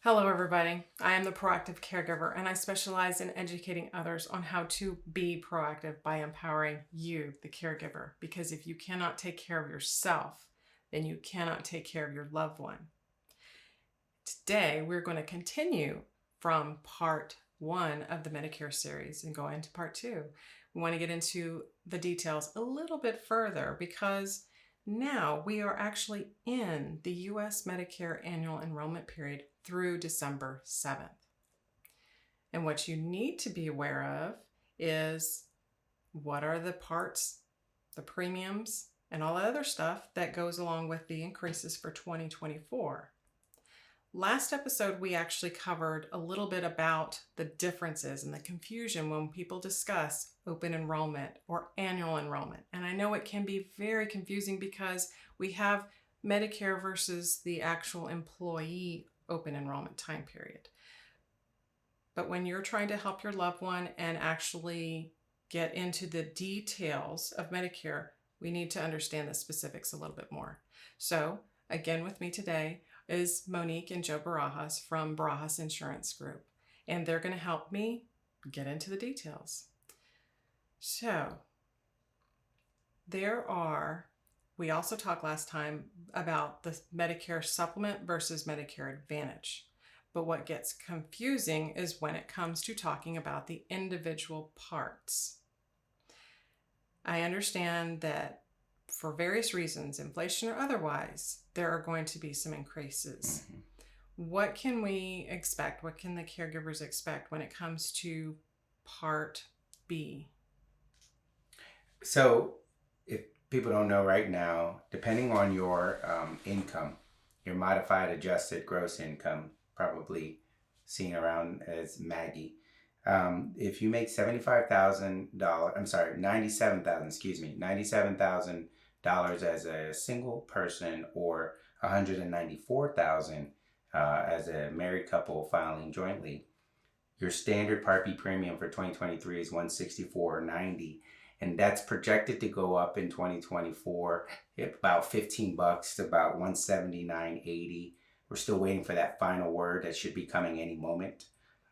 Hello, everybody. I am the proactive caregiver, and I specialize in educating others on how to be proactive by empowering you, the caregiver. Because if you cannot take care of yourself, then you cannot take care of your loved one. Today, we're going to continue from part 1 of the Medicare series and go into part 2. We want to get into the details a little bit further because now we are actually in the U.S. Medicare Annual Enrollment period through December 7th. And what you need to be aware of is what are the parts, the premiums, and all the other stuff that goes along with the increases for 2024. Last episode, we actually covered a little bit about the differences and the confusion when people discuss open enrollment or annual enrollment. And I know it can be very confusing because we have Medicare versus the actual employee open enrollment time period. But when you're trying to help your loved one and actually get into the details of Medicare, we need to understand the specifics a little bit more. So again, with me today is Monique and Joe Barajas from Barajas Insurance Group, and they're going to help me get into the details. So we also talked last time about the Medicare Supplement versus Medicare Advantage. But what gets confusing is when it comes to talking about the individual parts. I understand that for various reasons, inflation or otherwise, there are going to be some increases. Mm-hmm. What can we expect? What can the caregivers expect when it comes to Part B? So if people don't know right now, depending on your income, your modified adjusted gross income, probably seen around as Maggie, if you make $97,000 as a single person, or $194,000 as a married couple filing jointly, your standard Part B premium for 2023 is $164.90, and that's projected to go up in 2024 about $15 to about $179.80. We're still waiting for that final word that should be coming any moment.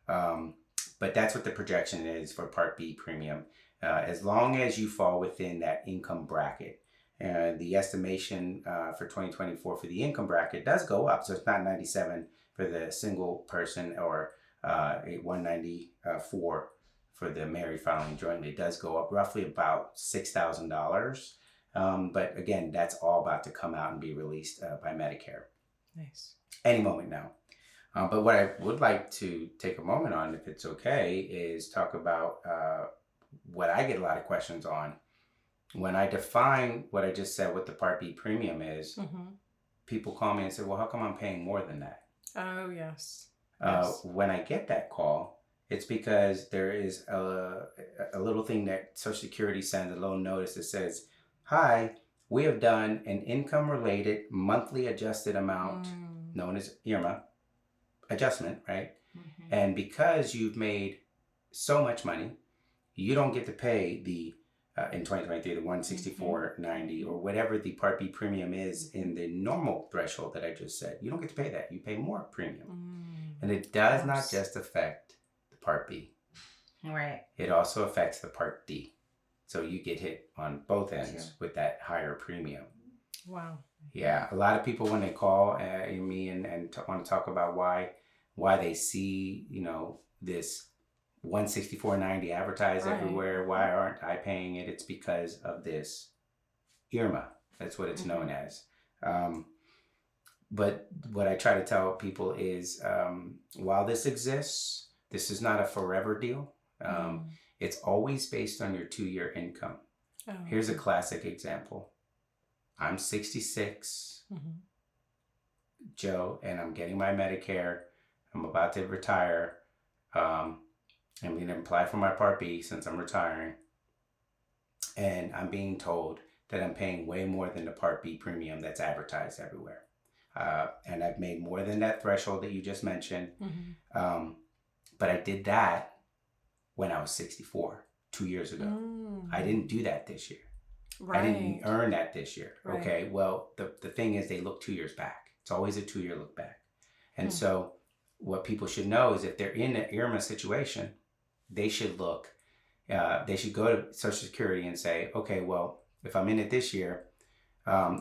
But that's what the projection is for Part B premium. As long as you fall within that income bracket. The estimation for 2024 for the income bracket does go up. So it's not 97 for the single person or 194 for the married filing jointly. It does go up roughly about $6,000. But again, that's all about to come out and be released by Medicare. Nice. Any moment now. But what I would like to take a moment on, if it's okay, is talk about what I get a lot of questions on. When I define what I just said, what the Part B premium is, mm-hmm. people call me and say, well, how come I'm paying more than that? Oh, yes. When I get that call, it's because there is a little thing that Social Security sends, a little notice that says, hi, we have done an income-related monthly adjusted amount known as IRMA adjustment, right? Mm-hmm. And because you've made so much money, you don't get to pay the in 2023, the $164.90 or whatever the Part B premium is in the normal threshold that I just said. You don't get to pay that. You pay more premium. And it does not just affect the Part B. Right. It also affects the Part D. So you get hit on both ends with that higher premium. Wow. Yeah. A lot of people, when they call me and want to talk about why they see, this $164.90 advertised everywhere. Why aren't I paying it? It's because of this IRMA. That's what it's known as. But what I try to tell people is while this exists, this is not a forever deal. It's always based on your 2-year income. Oh. Here's a classic example. I'm 66, Joe, and I'm getting my Medicare. I'm about to retire. I'm going to apply for my Part B since I'm retiring. And I'm being told that I'm paying way more than the Part B premium that's advertised everywhere. And I've made more than that threshold that you just mentioned. Mm-hmm. But I did that when I was 64, 2 years ago. I didn't do that this year. Right. I didn't earn that this year. Right. Okay, well, the thing is they look 2 years back. It's always a 2-year look back. And so what people should know is if they're in an IRMA situation, they should look, they should go to Social Security and say, okay, well, if I'm in it this year,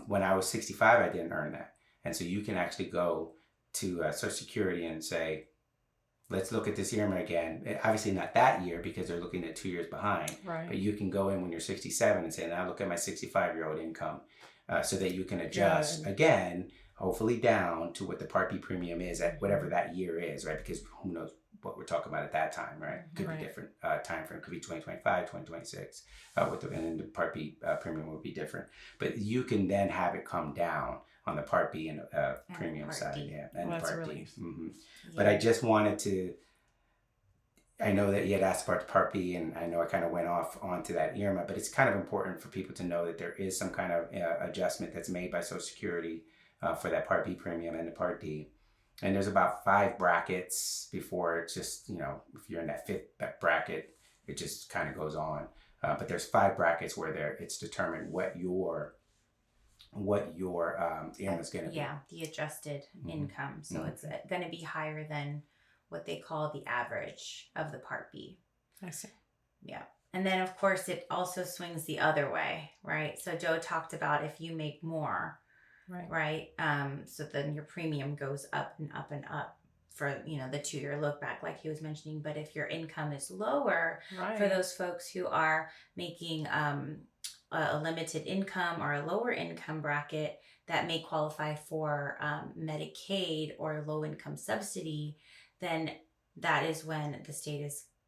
when I was 65, I didn't earn that. And so you can actually go to Social Security and say, let's look at this IRMA again. Obviously not that year because they're looking at 2 years behind. Right. But you can go in when you're 67 and say, now look at my 65-year-old income, so that you can adjust again, hopefully down to what the Part B premium is at whatever that year is, right? Because who knows what we're talking about at that time, right? Could be different time frame. Could be 2025, 2026, and then the Part B premium would be different. But you can then have it come down on the Part B and premium side, and the Part D. Mm-hmm. Yeah. But I just wanted to. I know that you had asked about the Part B, and I know I kind of went off onto that IRMA, but it's kind of important for people to know that there is some kind of adjustment that's made by Social Security for that Part B premium and the Part D. And there's about 5 brackets before it's just, if you're in that 5th bracket, it just kind of goes on. But there's 5 brackets where it's determined what your IRMA is going to be. Yeah, the adjusted income. So it's going to be higher than what they call the average of the Part B. I see. Yeah. And then, of course, it also swings the other way, right? So Joe talked about if you make more, right? So then your premium goes up and up and up for, the 2-year look back, like he was mentioning. But if your income is lower, for those folks who are making a limited income or a lower income bracket that may qualify for Medicaid or low income subsidy, then that is when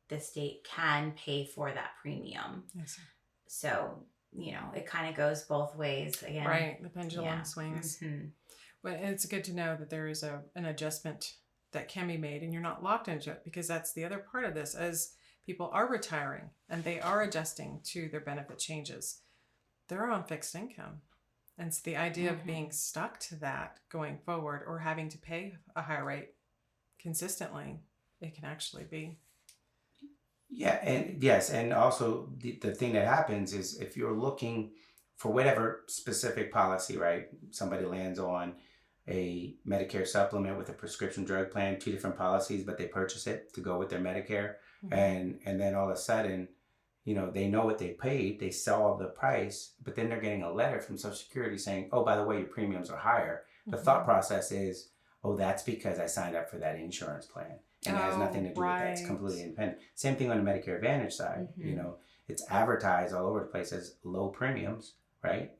the state can pay for that premium. Yes. So, it kind of goes both ways again. Right. The pendulum swings. Mm-hmm. Well, it's good to know that there is an adjustment that can be made and you're not locked into it, because that's the other part of this. As people are retiring and they are adjusting to their benefit changes, they're on fixed income. And it's the idea of being stuck to that going forward or having to pay a higher rate consistently, it can actually be. Yeah, and yes, and also the thing that happens is if you're looking for whatever specific policy, right? Somebody lands on a Medicare supplement with a prescription drug plan, 2 different policies, but they purchase it to go with their Medicare, and then all of a sudden, they know what they paid, they saw the price, but then they're getting a letter from Social Security saying, oh, by the way, your premiums are higher. The thought process is, oh, that's because I signed up for that insurance plan. And it has nothing to do with that. It's completely independent. Same thing on the Medicare Advantage side. It's advertised all over the place as low premiums, right?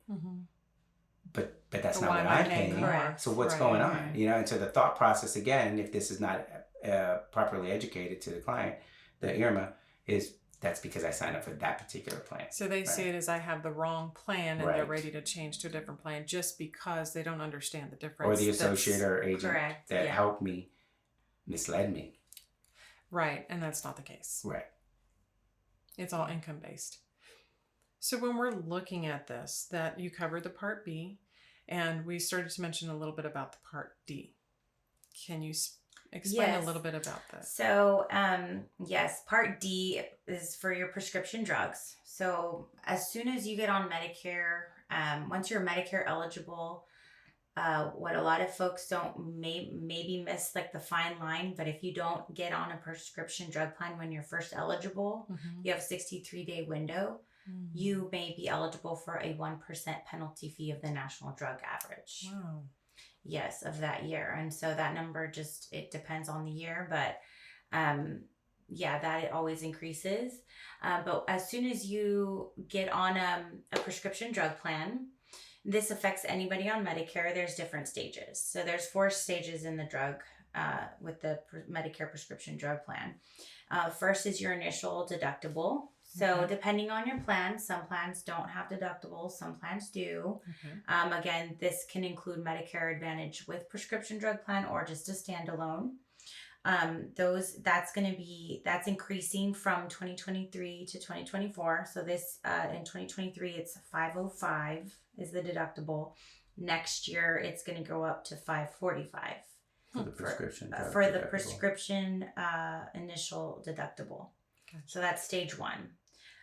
But that's not what I'm paying. So what's going on? And so the thought process, again, if this is not properly educated to the client, the IRMA, is that's because I signed up for that particular plan. So they see it as I have the wrong plan and they're ready to change to a different plan just because they don't understand the difference. Or the associate or agent that helped me misled me. Right. And that's not the case. Right. It's all income based. So when we're looking at this, that you covered the Part B and we started to mention a little bit about the Part D. Can you explain a little bit about this? So, yes, Part D is for your prescription drugs. So as soon as you get on Medicare, once you're Medicare eligible, what a lot of folks don't maybe miss like the fine line, but if you don't get on a prescription drug plan when you're first eligible, you have a 63-day window. You may be eligible for a 1% penalty fee of the national drug average. Wow. Yes, of that year. And so that number it depends on the year, but that it always increases. But as soon as you get on a prescription drug plan, this affects anybody on Medicare. There's different stages. So there's 4 stages in the drug with the Medicare prescription drug plan. First is your initial deductible. So depending on your plan, some plans don't have deductibles, some plans do. Again, this can include Medicare Advantage with prescription drug plan or just a standalone. That's increasing from 2023 to 2024. So this in 2023 it's $505 is the deductible. Next year it's going to go up to $545 for the prescription prescription initial deductible. So that's stage 1.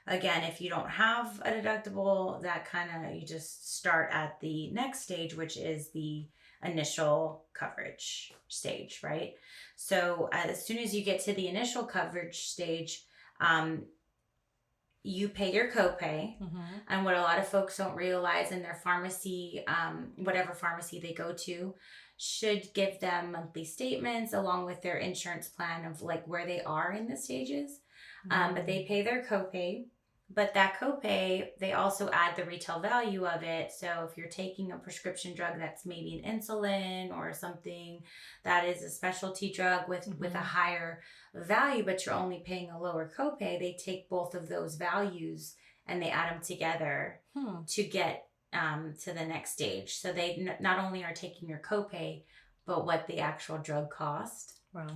Again, if you don't have a deductible, that you just start at the next stage, which is the initial coverage stage, right? So as soon as you get to the initial coverage stage, you pay your copay. And what a lot of folks don't realize in their pharmacy, whatever pharmacy they go to, should give them monthly statements along with their insurance plan of like where they are in the stages. But they pay their copay. But that copay, they also add the retail value of it. So if you're taking a prescription drug that's maybe an insulin or something that is a specialty drug with a higher value, but you're only paying a lower copay, they take both of those values and they add them together to get to the next stage. So they not only are taking your copay, but what the actual drug cost. Wow.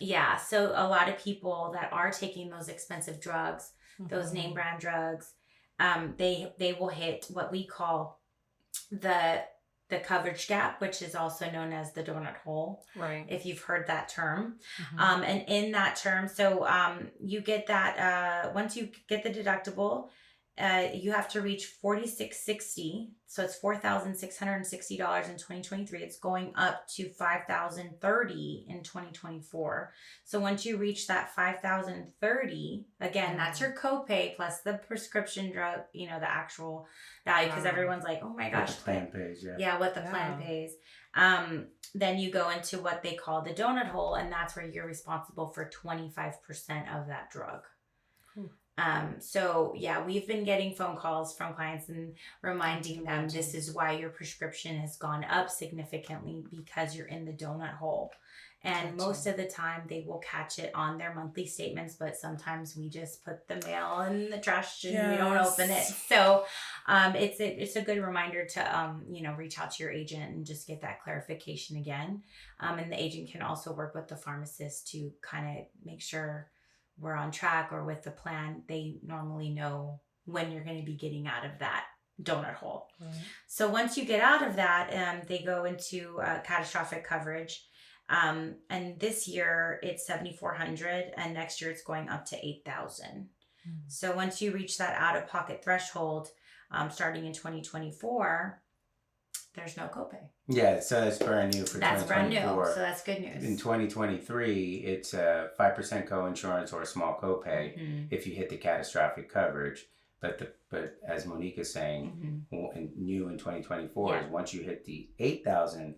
Yeah. So a lot of people that are taking those expensive drugs, those name brand drugs, they will hit what we call the coverage gap, which is also known as the donut hole. Right. If you've heard that term. And in that term, so you get that once you get the deductible, you have to reach $4,660. So it's $4,660 in 2023. It's going up to $5,030 in 2024. So once you reach that $5,030, again, that's your copay plus the prescription drug, the actual value, because everyone's like, oh my gosh. What the plan pays, Yeah, what the plan pays. Then you go into what they call the donut hole, and that's where you're responsible for 25% of that drug. So yeah, we've been getting phone calls from clients and reminding them this is why your prescription has gone up significantly, because you're in the donut hole. And most of the time they will catch it on their monthly statements, but sometimes we just put the mail in the trash and we don't open it. So it's a good reminder to reach out to your agent and just get that clarification again. And the agent can also work with the pharmacist to kind of make sure we're on track, or with the plan, they normally know when you're going to be getting out of that donut hole. Right. So once you get out of that, they go into catastrophic coverage. And this year it's $7,400, and next year it's going up to $8,000. So once you reach that out-of-pocket threshold, starting in 2024, there's no copay. Yeah, so that's brand new for 2024. That's brand new, so that's good news. In 2023, it's a 5% co-insurance or a small copay if you hit the catastrophic coverage. But as Monique is saying, new in 2024 is once you hit the 8,000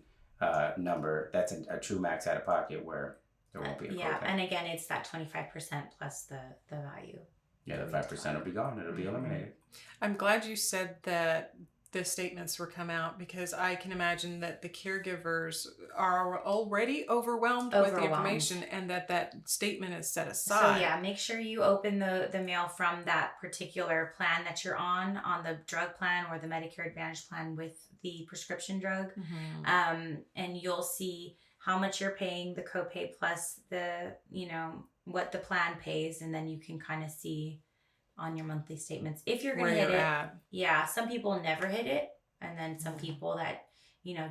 number, that's a true max out of pocket where there won't be a copay. And again, it's that 25% plus the value. Yeah, the 5% will be gone. It'll be eliminated. I'm glad you said that the statements were come out, because I can imagine that the caregivers are already overwhelmed with the information, and that statement is set aside. So yeah, make sure you open the mail from that particular plan that you're on the drug plan or the Medicare Advantage plan with the prescription drug. And you'll see how much you're paying, the copay plus the, what the plan pays. And then you can kind of see on your monthly statements if you're going to hit it. Yeah, some people never hit it, and then some people that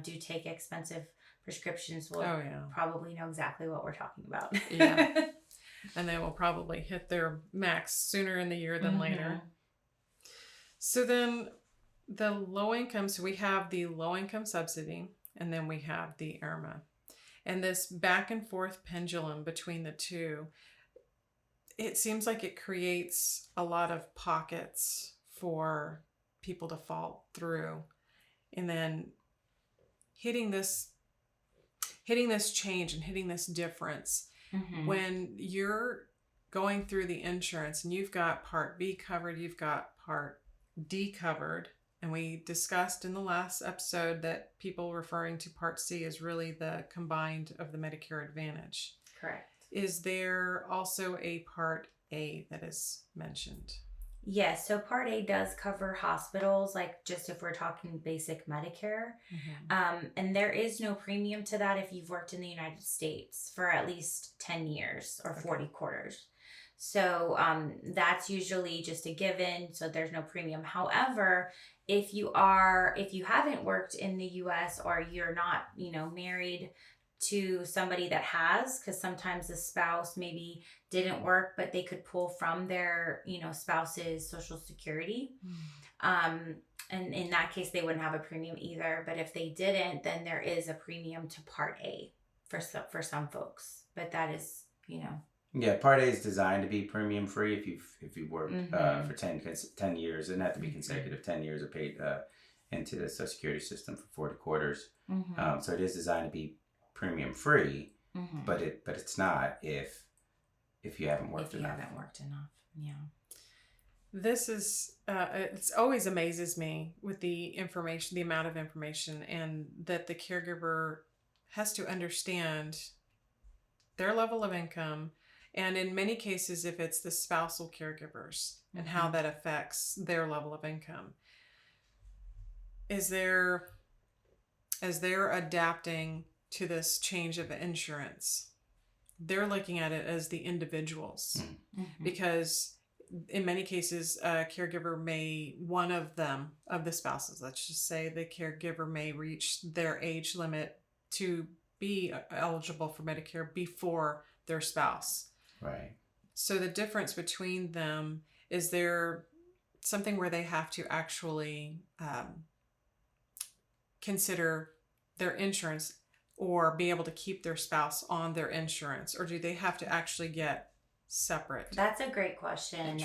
do take expensive prescriptions will probably know exactly what we're talking about. And they will probably hit their max sooner in the year than later. So then the low income, so we have the low income subsidy, and then we have the IRMA, and this back and forth pendulum between the two. It seems like it creates a lot of pockets for people to fall through, and then hitting this change and hitting this difference when you're going through the insurance and you've got Part B covered, you've got Part D covered, and we discussed in the last episode that people referring to Part C is really the combined of the Medicare Advantage. Correct. Is there also a Part A that is mentioned? Yes. So Part A does cover hospitals, like just if we're talking basic Medicare. And there is no premium to that if you've worked in the United States for at least 10 years or 40 quarters. So that's usually just a given. So there's no premium. However, if you haven't worked in the US, or you're not, married to somebody that has, because sometimes the spouse maybe didn't work, but they could pull from their, spouse's Social Security. And in that case, they wouldn't have a premium either. But if they didn't, then there is a premium to Part A for some folks. But that is, Yeah, Part A is designed to be premium free if you worked Mhm. for 10 years. It doesn't have to be consecutive 10 years of paid into the Social Security system for 40 quarters. So it is designed to be premium free, but it's not if you haven't worked enough. Yeah. This is, it's always amazes me with the information, the amount of information, and that the caregiver has to understand their level of income. And in many cases, if it's the spousal caregivers and how that affects their level of income, as they're adapting to this change of insurance, they're looking at it as the individuals, because in many cases, a caregiver one of the spouses, let's just say the caregiver may reach their age limit to be eligible for Medicare before their spouse. Right. So the difference between them is there something where they have to actually consider their insurance or be able to keep their spouse on their insurance, or do they have to actually get separate? That's a great question.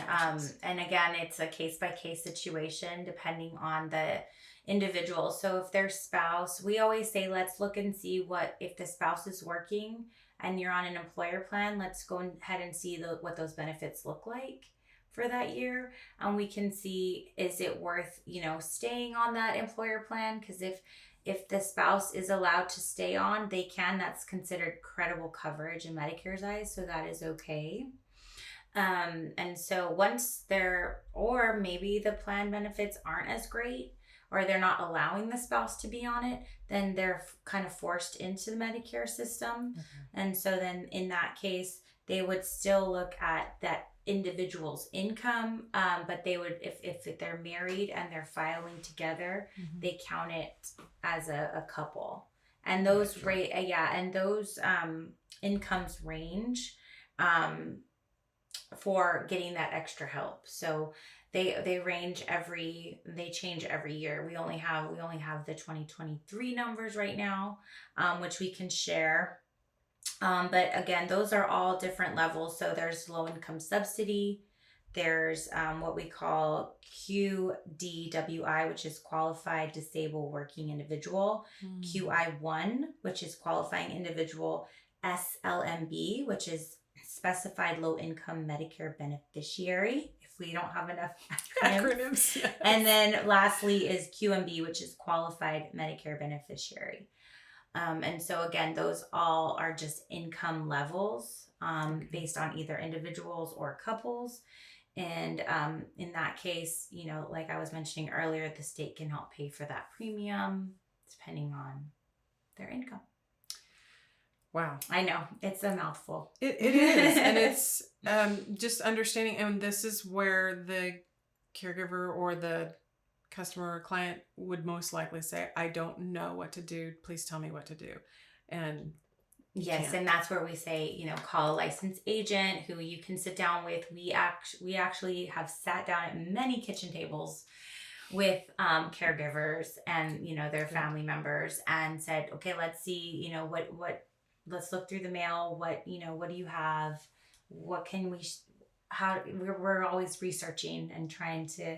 And again, it's a case-by-case situation depending on the individual. So if their spouse, we always say, let's look and see if the spouse is working and you're on an employer plan, let's go ahead and see what those benefits look like for that year. And we can see, is it worth, staying on that employer plan? Because if the spouse is allowed to stay on, that's considered credible coverage in Medicare's eyes. So that is okay. And so once or maybe the plan benefits aren't as great, or they're not allowing the spouse to be on it, then they're kind of forced into the Medicare system. And so then in that case, they would still look at that individual's income, but they would, if they're married and they're filing together, they count it as a couple. And those incomes range for getting that extra help. So they change every year. We only have the 2023 numbers right now, which we can share. But again, those are all different levels. So there's low income subsidy. There's what we call QDWI, which is qualified disabled working individual. QI1, which is qualifying individual. SLMB, which is specified low income Medicare beneficiary. If we don't have enough acronyms. Yes. And then lastly is QMB, which is qualified Medicare beneficiary. And so again, those all are just income levels based on either individuals or couples. And in that case, like I was mentioning earlier, the state can help pay for that premium depending on their income. Wow. I know. It's a mouthful. It is. And it's just understanding. And this is where the caregiver or the customer or client would most likely say, I don't know what to do. Please tell me what to do. And yes, and that's where we say, call a licensed agent who you can sit down with. We actually have sat down at many kitchen tables with caregivers and, their family members and said, okay, let's see, let's look through the mail. What do you have? What can we're always researching and trying to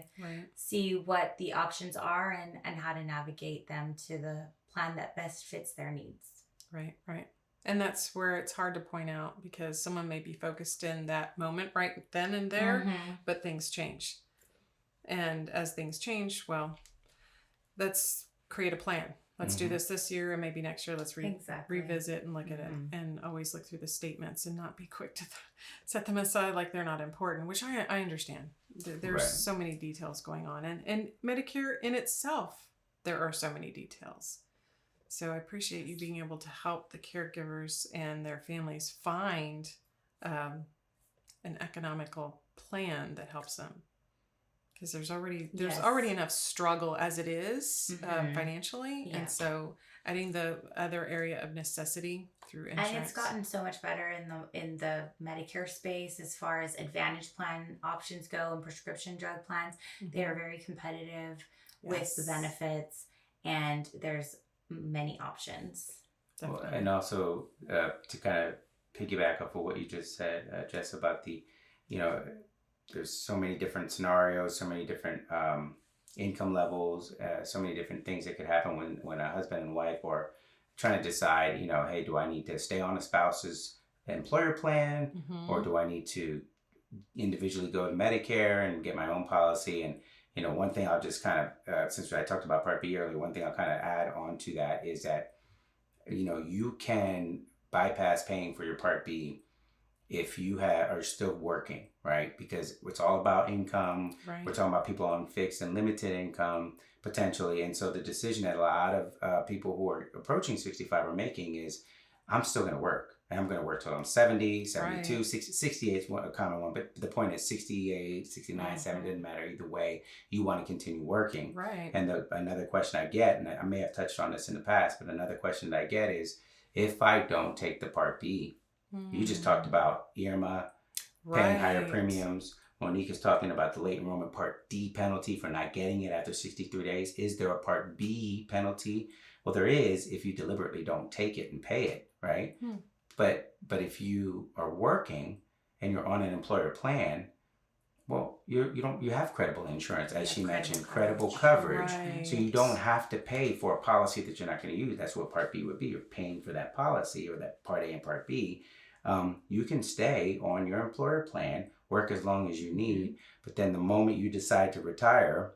see what the options are and how to navigate them to the plan that best fits their needs. Right. And that's where it's hard to point out because someone may be focused in that moment right then and there, but things change. And as things change, well, let's create a plan. Let's do this year, and maybe next year let's revisit and look at it, and always look through the statements and not be quick to set them aside like they're not important, which I understand. There's so many details going on. And Medicare in itself, there are so many details. So I appreciate you being able to help the caregivers and their families find an economical plan that helps them. Because there's already enough struggle as it is financially, and so adding the other area of necessity through insurance. And it's gotten so much better in the Medicare space as far as Advantage plan options go and prescription drug plans. They are very competitive. with the benefits, and there's many options. Well, and also to kind of piggyback off of what you just said, Jess, about the, there's so many different scenarios, so many different income levels, so many different things that could happen when a husband and wife are trying to decide, hey, do I need to stay on a spouse's employer plan, or do I need to individually go to Medicare and get my own policy? And one thing I'll just kind of, since I talked about Part B earlier, one thing I'll kind of add on to that is that you can bypass paying for your Part B if you are still working, right? Because it's all about income. Right. We're talking about people on fixed and limited income potentially. And so the decision that a lot of people who are approaching 65 are making is, I'm still going to work. And I'm going to work till I'm 70, 72, Right. 60, 68 is a common one. But the point is 68, 69, 70, doesn't matter either way. You want to continue working. Right. And another question I get, and I may have touched on this in the past, but another question that I get is, if I don't take the Part B, you just talked about Irma paying higher premiums. Monique is talking about the late enrollment Part D penalty for not getting it after 63 days. Is there a Part B penalty? Well, there is if you deliberately don't take it and pay it, right? But if you are working and you're on an employer plan, well, you have credible insurance, as she mentioned, credible coverage. Right. So you don't have to pay for a policy that you're not going to use. That's what Part B would be. You're paying for that policy, or that Part A and Part B. You can stay on your employer plan, work as long as you need, but then the moment you decide to retire,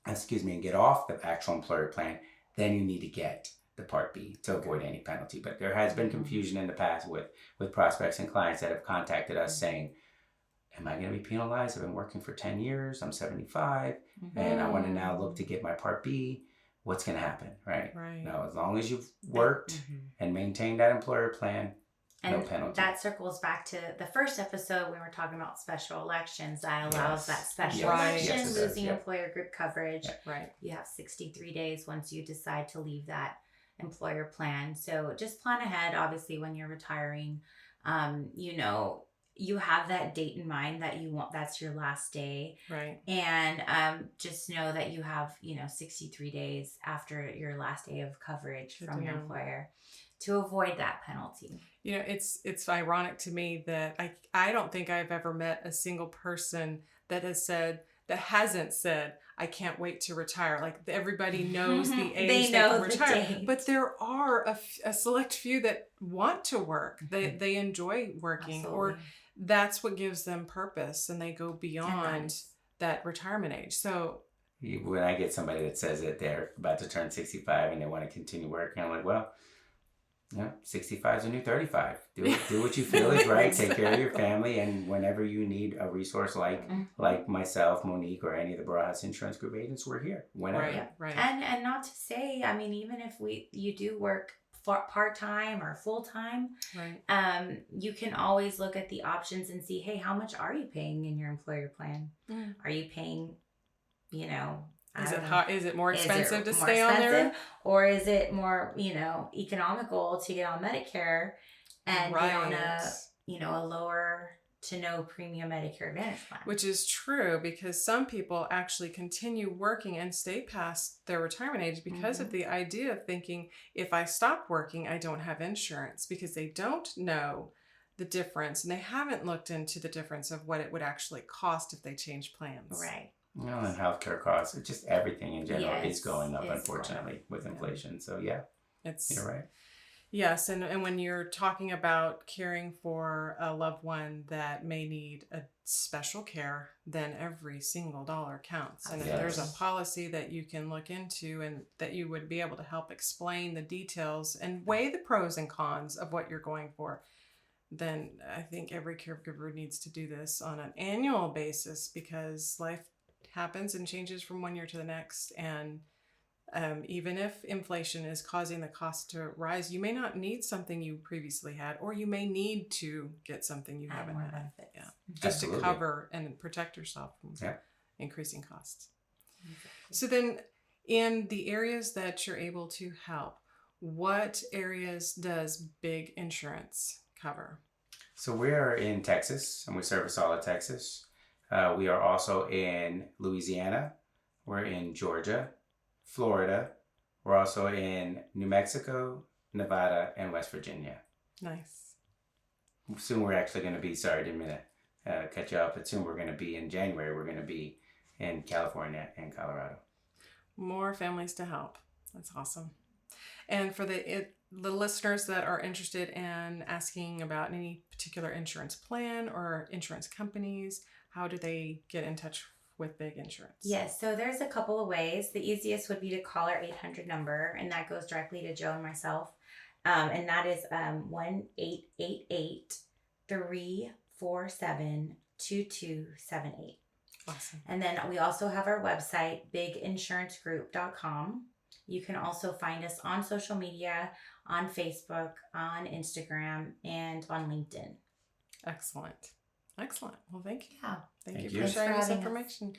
and get off the actual employer plan, then you need to get the Part B to avoid any penalty. But there has been confusion in the past with prospects and clients that have contacted us saying, am I going to be penalized? I've been working for 10 years. I'm 75 and I want to now look to get my Part B. What's going to happen, right? No, as long as you've worked and maintained that employer plan, no penalty. That circles back to the first episode when we were talking about special elections. That allows that special Right. election, Yes, it does, losing employer group coverage. Right. You have 63 days once you decide to leave that employer plan. So just plan ahead. Obviously, when you're retiring, you have that date in mind that you want, that's your last day. Right. And just know that you have, 63 days after your last day of coverage from your employer to avoid that penalty. It's ironic to me that I don't think I've ever met a single person that hasn't said, I can't wait to retire. Like, everybody knows the age they can retire. Date. But there are a select few that want to work. They enjoy working. Absolutely. Or that's what gives them purpose, and they go beyond that retirement age. So when I get somebody that says that they're about to turn 65 and they want to continue working, I'm like, well, 65 is a new 35. Do what you feel is right. Take care of your family, and whenever you need a resource like myself, Monique, or any of the Barajas Insurance Group agents, we're here whenever. Right. And not to say, I mean, even if you do work part-time or full-time, right. You can always look at the options and see, hey, how much are you paying in your employer plan? Are you paying, is it more expensive to stay on there? Or is it more, economical to get on Medicare and get on a lower to no premium Medicare Advantage plan? Which is true, because some people actually continue working and stay past their retirement age because of the idea of thinking, if I stop working, I don't have insurance, because they don't know the difference and they haven't looked into the difference of what it would actually cost if they change plans. Right. And healthcare costs, just everything in general is going up, unfortunately, with inflation. So you're right. Yes, and when you're talking about caring for a loved one that may need a special care, then every single dollar counts. And if there's a policy that you can look into and that you would be able to help explain the details and weigh the pros and cons of what you're going for, then I think every caregiver needs to do this on an annual basis, because life happens and changes from one year to the next. And even if inflation is causing the cost to rise, you may not need something you previously had, or you may need to get something you haven't had. Benefits. Yeah, just Absolutely. to cover and protect yourself from increasing costs. Exactly. So then, in the areas that you're able to help, what areas does big insurance cover? So we're in Texas, and we service all of Texas. We are also in Louisiana. We're in Georgia, Florida. We're also in New Mexico, Nevada, and West Virginia. Nice. Soon we're actually going to be, sorry, didn't mean to cut you off, but soon we're going to be in January, we're going to be in California and Colorado. More families to help. That's awesome. And for the listeners that are interested in asking about any particular insurance plan or insurance companies, how do they get in touch with Big Insurance? Yes, so there's a couple of ways. The easiest would be to call our 800 number, and that goes directly to Joe and myself. And that is 1-888-347-2278. Awesome. And then we also have our website, biginsurancegroup.com. You can also find us on social media, on Facebook, on Instagram, and on LinkedIn. Excellent. Well, thank you. Yeah. Thank you Thank you. for Thanks sharing for this having us. information.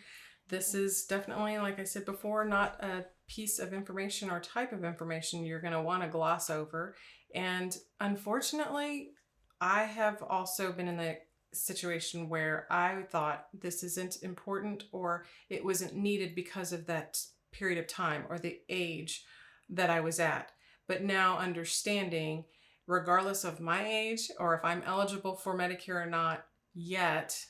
This is definitely, like I said before, not a piece of information or type of information you're going to want to gloss over. And unfortunately, I have also been in the situation where I thought this isn't important or it wasn't needed because of that period of time or the age that I was at. But now understanding, regardless of my age or if I'm eligible for Medicare or not yet,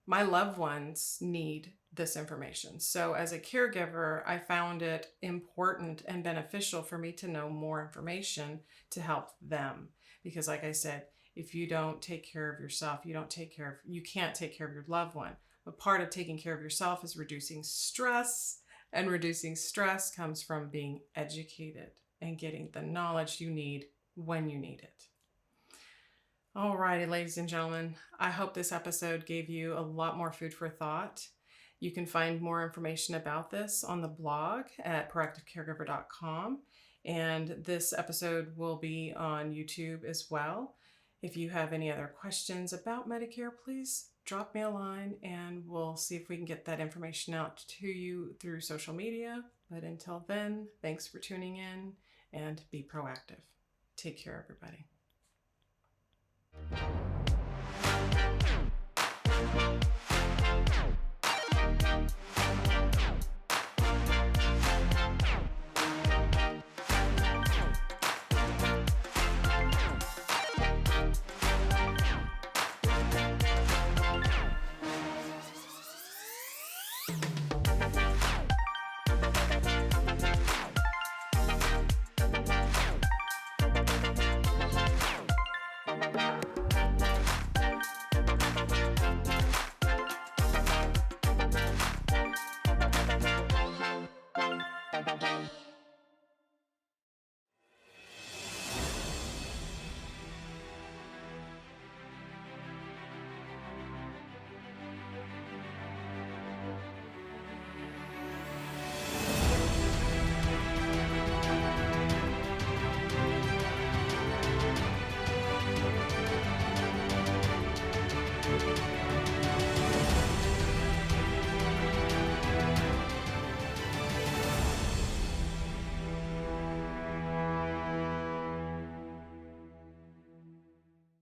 my loved ones need this information. So as a caregiver, I found it important and beneficial for me to know more information to help them. Because like I said, if you don't take care of yourself, you can't take care of your loved one. But part of taking care of yourself is reducing stress, and reducing stress comes from being educated and getting the knowledge you need when you need it. Alrighty, ladies and gentlemen, I hope this episode gave you a lot more food for thought. You can find more information about this on the blog at proactivecaregiver.com, and this episode will be on YouTube as well. If you have any other questions about Medicare, please drop me a line and we'll see if we can get that information out to you through social media. But until then, thanks for tuning in and be proactive. Take care, everybody.